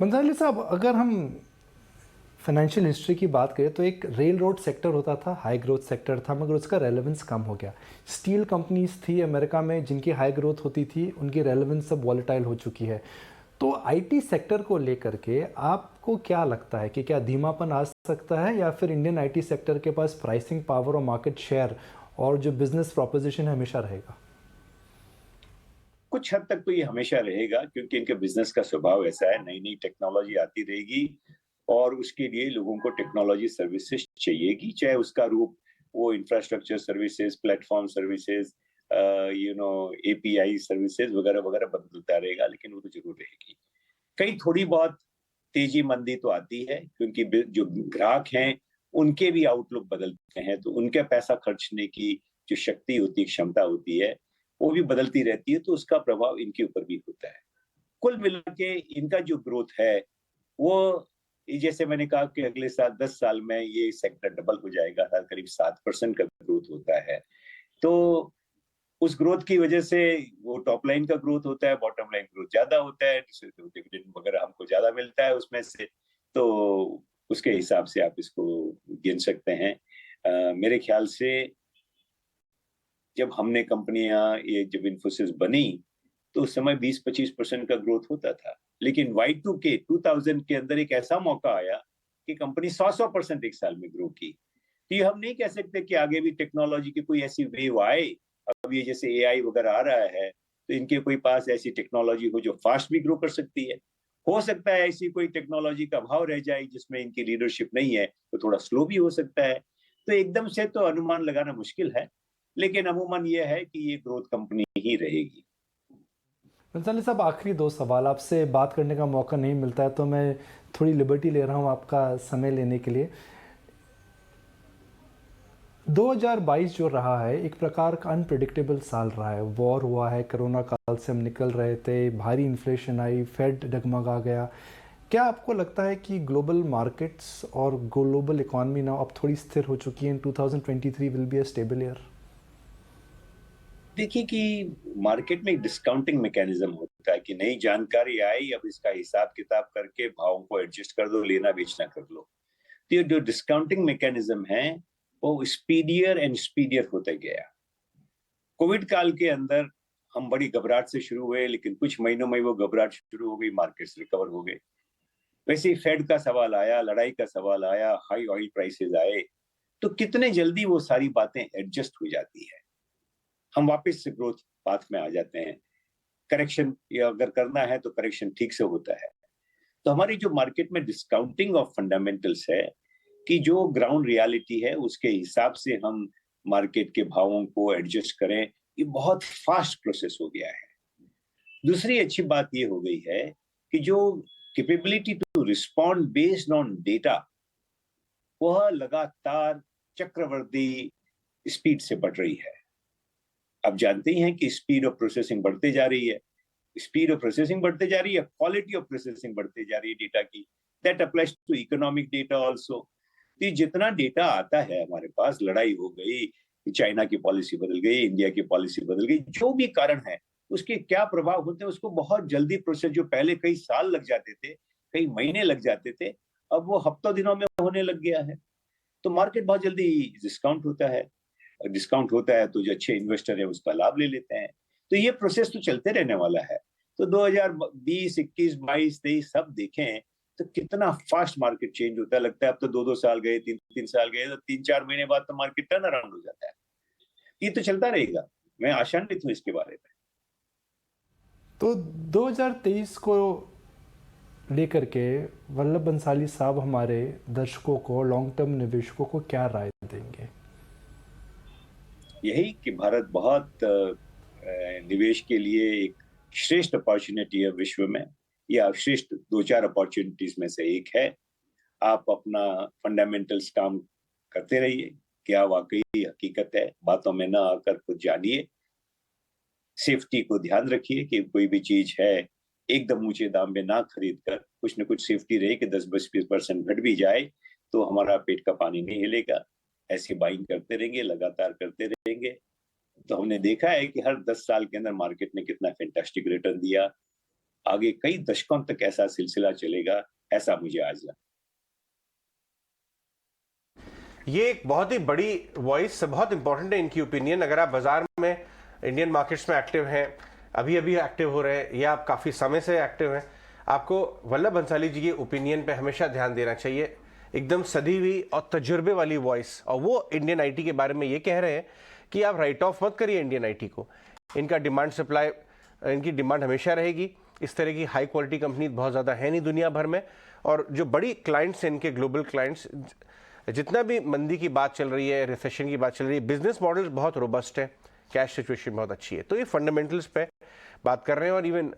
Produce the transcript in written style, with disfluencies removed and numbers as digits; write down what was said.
बंसाली साहब, अगर हम फाइनेंशियल हिस्ट्री की बात करें तो एक रेल रोड सेक्टर होता था, हाई ग्रोथ सेक्टर था, मगर उसका रेलेवेंस कम हो गया। स्टील कंपनीज थी अमेरिका में जिनकी हाई ग्रोथ होती थी, उनकी रेलेवेंस सब वॉलेटाइल हो चुकी है। तो आईटी सेक्टर को लेकर के आपको क्या लगता है कि क्या धीमापन आ सकता है, या फिर इंडियन आईटी सेक्टर के पास प्राइसिंग पावर और मार्केट शेयर और जो बिजनेस प्रोपोजिशन है हमेशा रहेगा? कुछ हद तक तो ये हमेशा रहेगा, क्योंकि इनके बिजनेस का स्वभाव ऐसा है, नई नई टेक्नोलॉजी आती रहेगी और उसके लिए लोगों को टेक्नोलॉजी सर्विसेज चाहिएगी, चाहे उसका रूप वो infrastructure services, platform services, API services वगैरह वगैरह बदलता रहेगा, लेकिन वो तो जरूर रहेगी। कहीं थोड़ी बहुत तेजी मंदी तो आती है, क्योंकि जो ग्राहक हैं उनके भी आउटलुक बदलते हैं, तो उनके पैसा खर्चने की जो शक्ति होती है, क्षमता होती है, वो भी बदलती रहती है, तो उसका प्रभाव इनके ऊपर भी होता है। कुल मिला के इनका जो ग्रोथ है वो, जैसे मैंने कहा कि अगले साल 10 साल में ये सेक्टर डबल हो जाएगा, हर करीब 7% का ग्रोथ होता है। तो उस ग्रोथ की वजह से वो टॉप लाइन का ग्रोथ होता है, बॉटम लाइन ग्रोथ ज्यादा होता है, डिविडेंड वगैरह हमको ज्यादा मिलता है उसमें से। तो उसके हिसाब से आप इसको गिन सकते हैं। मेरे ख्याल से जब हमने कंपनियां, ये जब इन्फोसिस बनी, तो उस समय 20-25% का ग्रोथ होता था, लेकिन Y2K 2000 के अंदर एक ऐसा मौका आया कि कंपनी 100% एक साल में ग्रो की। तो ये हम नहीं कह सकते कि आगे भी टेक्नोलॉजी की कोई ऐसी वेव आए। अब ये जैसे एआई वगैरह आ रहा है, तो इनके कोई पास ऐसी टेक्नोलॉजी हो जो फास्ट भी ग्रो कर सकती है। हो सकता है ऐसी कोई टेक्नोलॉजी का अभाव रह जाए जिसमें इनकी लीडरशिप नहीं है, तो थोड़ा स्लो भी हो सकता है। तो एकदम से तो अनुमान लगाना मुश्किल है, लेकिन अमूमन यह है कि ये ग्रोथ कंपनी ही रहेगी। बंसाली साहब, आखिरी दो सवाल, आपसे बात करने का मौका नहीं मिलता है तो मैं थोड़ी लिबर्टी ले रहा हूँ आपका समय लेने के लिए। 2022 जो रहा है एक प्रकार का अनप्रिडिक्टेबल साल रहा है। वॉर हुआ है, कोरोना काल से हम निकल रहे थे, भारी इन्फ्लेशन आई, फेड डगमगा गया। क्या आपको लगता है कि ग्लोबल मार्केट्स और ग्लोबल इकॉनमी नाउ अब थोड़ी स्थिर हो चुकी है? इन 2023 will be a stable year? देखिए कि मार्केट में एक डिस्काउंटिंग मैकेनिज्म होता है कि नई जानकारी आई, अब इसका हिसाब किताब करके भावों को एडजस्ट कर दो, लेना बेचना कर लो। तो ये जो डिस्काउंटिंग मैकेनिज्म है वो स्पीडियर एंड स्पीडियर होता गया। कोविड काल के अंदर हम बड़ी घबराहट से शुरू हुए, लेकिन कुछ महीनों में वो घबराहट शुरू हो गई, मार्केट्स रिकवर हो गए। वैसे ही फेड का सवाल आया, लड़ाई का सवाल आया, हाई ऑयल प्राइसेस आए, तो कितने जल्दी वो सारी बातें एडजस्ट हो जाती है, हम वापस से ग्रोथ पाथ में आ जाते हैं। करेक्शन या अगर करना है तो करेक्शन ठीक से होता है। तो हमारी जो मार्केट में डिस्काउंटिंग ऑफ फंडामेंटल्स है, कि जो ग्राउंड रियलिटी है उसके हिसाब से हम मार्केट के भावों को एडजस्ट करें, ये बहुत फास्ट प्रोसेस हो गया है। दूसरी अच्छी बात ये हो गई है कि जो capability to respond based on data, वह लगातार चक्रवर्ती स्पीड से बढ़ रही है। आप जानते ही हैं कि स्पीड ऑफ प्रोसेसिंग बढ़ते जा रही है, स्पीड ऑफ प्रोसेसिंग बढ़ते जा रही है, क्वालिटी ऑफ प्रोसेसिंग बढ़ते जा रही है डेटा की। That applies to economic data also. तो जितना डेटा आता है हमारे पास, लड़ाई हो गई, चाइना की पॉलिसी बदल गई, इंडिया की पॉलिसी बदल गई, जो भी कारण है उसके क्या प्रभाव होते हैं उसको बहुत जल्दी प्रोसेस, जो पहले कई साल लग जाते थे, कई महीने लग जाते थे, अब वो हफ्तों दिनों में होने लग गया है। तो मार्केट बहुत जल्दी डिस्काउंट होता है, डिस्काउंट होता है तो जो अच्छे इन्वेस्टर है उसका लाभ ले लेते हैं। तो ये प्रोसेस तो चलते रहने वाला है। तो 2020, 21, 22, 23 सब देखें तो कितना फास्ट मार्केट चेंज होता है। लगता है अब तो 2-2 साल गए, 3-3 साल गए, तो 3-4 महीने बाद तो मार्केट टर्न अराउंड हो जाता है। ये तो चलता रहेगा, मैं आशान्वित हूँ इसके बारे में। तो 2023 को लेकर के वल्लभ बंसाली साहब हमारे दर्शकों को, लॉन्ग टर्म निवेशकों को क्या राय देंगे? यही कि भारत बहुत निवेश के लिए एक श्रेष्ठ अपॉर्चुनिटी है विश्व में, या श्रेष्ठ 2-4 अपॉर्चुनिटीज में से एक है। आप अपना फंडामेंटल्स काम करते रहिए, क्या वाकई हकीकत है, बातों में ना आकर खुद जानिए। सेफ्टी को ध्यान रखिए कि कोई भी चीज है एकदम ऊंचे दाम में ना खरीद कर कुछ न कुछ सेफ्टी रहे कि 10-20% घट भी जाए तो हमारा पेट का पानी नहीं हिलेगा। ऐसी बाइंग करते रहेंगे, लगातार करते रहेंगे, तो हमने देखा है कि हर 10 साल के अंदर मार्केट ने कितना फैंटास्टिक रिटर्न दिया। आगे कई दशकों तक ऐसा सिलसिला चलेगा, ऐसा मुझे आज लगता है। ये एक बहुत ही बड़ी वॉइस, बहुत इंपॉर्टेंट है इनकी ओपिनियन। अगर आप बाजार में इंडियन मार्केट्स में एक्टिव हैं, अभी अभी एक्टिव हो रहे हैं या आप काफ़ी समय से एक्टिव हैं, आपको वल्लभ भंसाली जी की ओपिनियन पे हमेशा ध्यान देना चाहिए। एकदम सदी हुई और तजुर्बे वाली वॉइस, और वो इंडियन आईटी के बारे में ये कह रहे हैं कि आप राइट ऑफ मत करिए इंडियन आईटी को। इनका डिमांड सप्लाई, इनकी डिमांड हमेशा रहेगी। इस तरह की हाई क्वालिटी कंपनी बहुत ज़्यादा है नहीं दुनिया भर में, और जो बड़ी क्लाइंट्स हैं इनके, ग्लोबल क्लाइंट्स, जितना भी मंदी की बात चल रही है, रिसेशन की बात चल रही है, बिजनेस मॉडल बहुत रोबस्ट है, कैश सिचुएशन बहुत अच्छी है। तो ये फंडामेंटल्स पे बात कर रहे हैं। और इवन